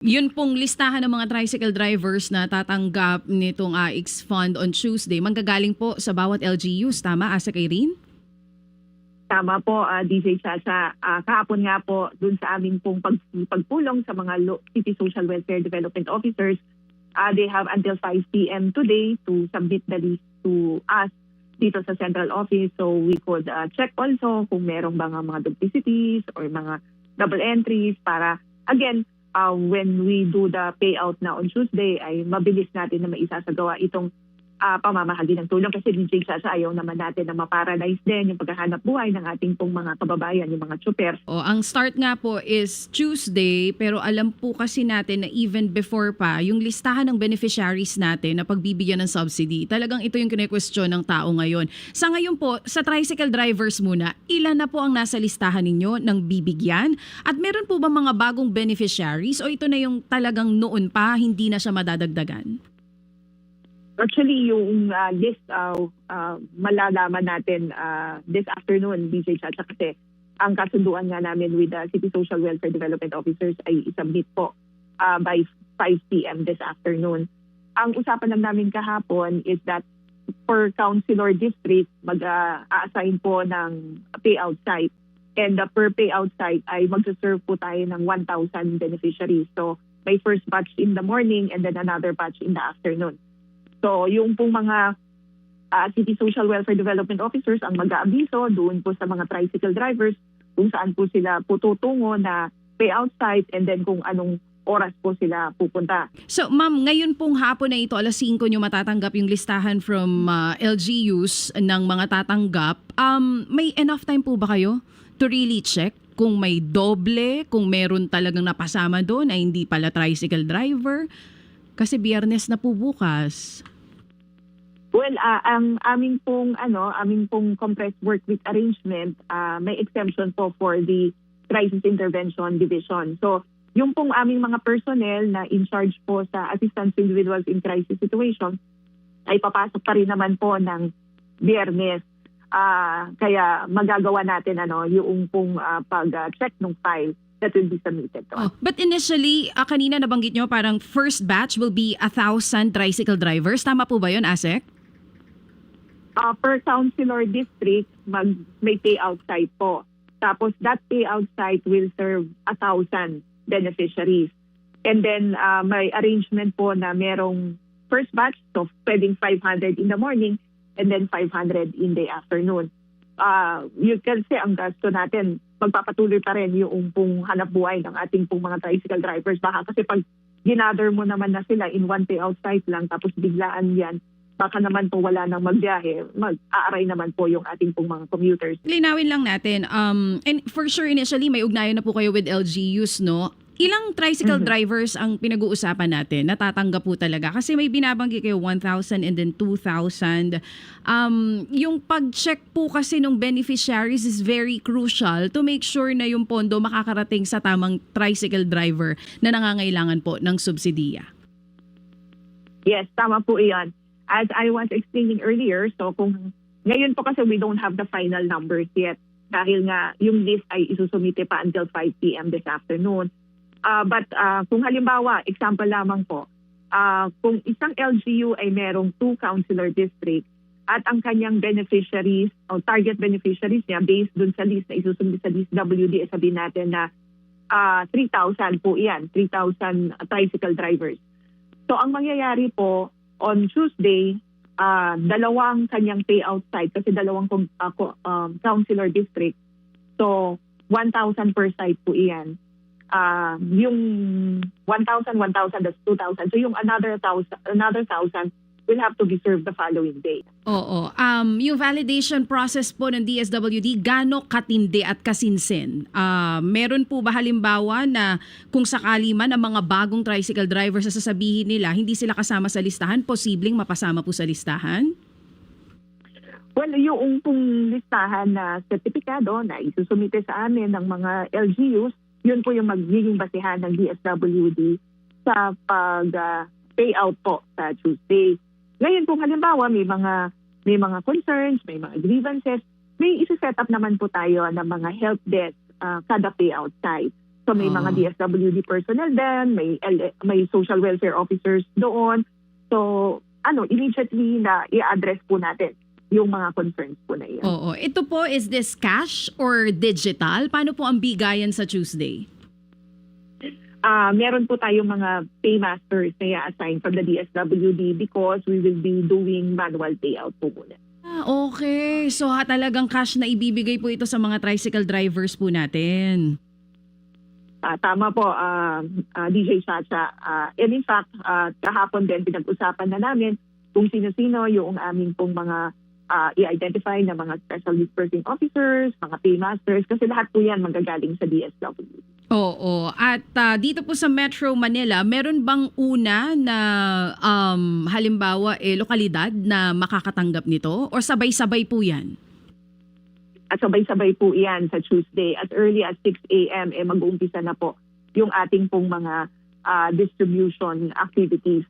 Yun pong listahan ng mga tricycle drivers na tatanggap nitong AX Fund on Tuesday, manggagaling po sa bawat LGUs, tama, Asa Irene? Tama po, DJ Chacha. Kahapon nga po dun sa aming pong pagpulong sa mga City Social Welfare Development Officers, they have until 5 p.m. today to submit the list to us dito sa central office, so we could check also kung merong mga duplicities or mga double entries para, again, when we do the payout na on Tuesday ay mabilis natin na maisasagawa itong pamamahagi ng tulong, kasi DJ Chacha, ayaw naman natin na maparalyze din yung paghahanap buhay ng ating pong mga kababayan, yung mga tsuper. Ang start nga po is Tuesday, pero alam po kasi natin na even before pa, yung listahan ng beneficiaries natin na pagbibigyan ng subsidy, talagang ito yung kine-question ng tao ngayon. Sa ngayon po, sa tricycle drivers muna, ilan na po ang nasa listahan ninyo ng bibigyan? At meron po ba mga bagong beneficiaries o ito na yung talagang noon pa, hindi na siya madadagdagan? Actually, yung list malalaman natin this afternoon, DJ Chacha, kasi ang kasunduan nga namin with the City Social Welfare Development Officers ay isubmit po by 5 p.m. this afternoon. Ang usapan lang namin kahapon is that per councilor district, mag-a-assign po ng payout site. And the per payout site ay magsaserve po tayo ng 1,000 beneficiaries. So may first batch in the morning and then another batch in the afternoon. So yung pong mga City Social Welfare Development Officers ang mag-aabiso doon po sa mga tricycle drivers kung saan po sila tutungo na payout site and then kung anong oras po sila pupunta. So ma'am, ngayon pong hapon na ito, alas 5 nyo matatanggap yung listahan from LGUs ng mga tatanggap. May enough time po ba kayo to really check kung may doble, kung meron talagang napasama doon ay hindi pala tricycle driver? Kasi Biyernes na po bukas. Well, ang aming pong compressed work week arrangement, may exemption po for the Crisis Intervention Division. So, yung pong aming mga personnel na in charge po sa assistance to individuals in crisis situation ay papasok pa rin naman po ng Biyernes. Kaya magagawa natin yung pong pag-check ng file that will be submitted to us. But initially, kanina nabanggit nyo parang first batch will be 1,000 tricycle drivers. Tama po ba yun, Asek? Per councilor district, may payout site po. Tapos that payout site will serve 1,000 beneficiaries. And then may arrangement po na merong first batch, so pwedeng 500 in the morning and then 500 in the afternoon. You can say ang gasto natin, magpapatuloy pa rin yung pong hanap buhay ng ating pong mga tricycle drivers. Baka kasi pag ginather mo naman na sila in one payout site lang tapos biglaan yan, baka naman po wala nang magbiyahe, mag-aaray naman po yung ating pong mga commuters. Linawin lang natin, and for sure initially may ugnayan na po kayo with LGUs, no? Ilang tricycle drivers ang pinag-uusapan natin? Natatanggap po talaga? Kasi may binabanggit kayo 1,000 and then 2,000. Yung pag-check po kasi ng beneficiaries is very crucial to make sure na yung pondo makakarating sa tamang tricycle driver na nangangailangan po ng subsidiya. Yes, tama po iyan. As I was explaining earlier, so kung ngayon po kasi we don't have the final numbers yet dahil nga yung list ay isusumite pa until 5 p.m. this afternoon. But kung halimbawa, example lamang po, kung isang LGU ay merong 2 councilor district at ang kanyang beneficiaries o target beneficiaries niya based dun sa list na isusumite sa list WD, sabihin natin na 3,000 po iyan, 3,000 tricycle drivers. So ang mangyayari po on Tuesday, dalawang kanyang payout site kasi dalawang councilor district. So 1,000 per site po iyan. Yung 1,000, that's 2,000. So yung another 1,000 will have to be served the following day. Oo. Yung validation process po ng DSWD, gaano katindi at kasinsin? Meron po ba halimbawa na kung sakali man ang mga bagong tricycle drivers sa sasabihin nila, hindi sila kasama sa listahan, posibleng mapasama po sa listahan? Well, yung pong listahan na sertipikado na isusumite sa amin ng mga LGUs, yun po yung magiging basihan ng DSWD sa pag-payout po sa Tuesday. Ngayon kung halimbawa may mga concerns, may mga grievances, may isa-set up naman po tayo ng mga help desk kada payout site. So may Oo. mga DSWD personnel din, may social welfare officers doon. So immediately na i-address po natin yung mga concerns po na iyan. Oo. Ito po, is this cash or digital? Paano po ang bigayan sa Tuesday? Meron po tayong mga paymasters na i-assign from the DSWD because we will be doing manual payout po muna. Okay. So talagang cash na ibibigay po ito sa mga tricycle drivers po natin. Tama po, DJ Chacha. And in fact, kahapon din pinag-usapan na namin kung sino-sino yung aming pong mga i-identify na mga special dispersing officers, mga paymasters, kasi lahat po yan magagaling sa DSWD. Oo. At dito po sa Metro Manila, meron bang una na halimbawa lokalidad na makakatanggap nito? O sabay-sabay po yan? At sabay-sabay po iyan sa Tuesday. As early as 6 a.m. mag-uumpisa na po yung ating pong mga distribution activities.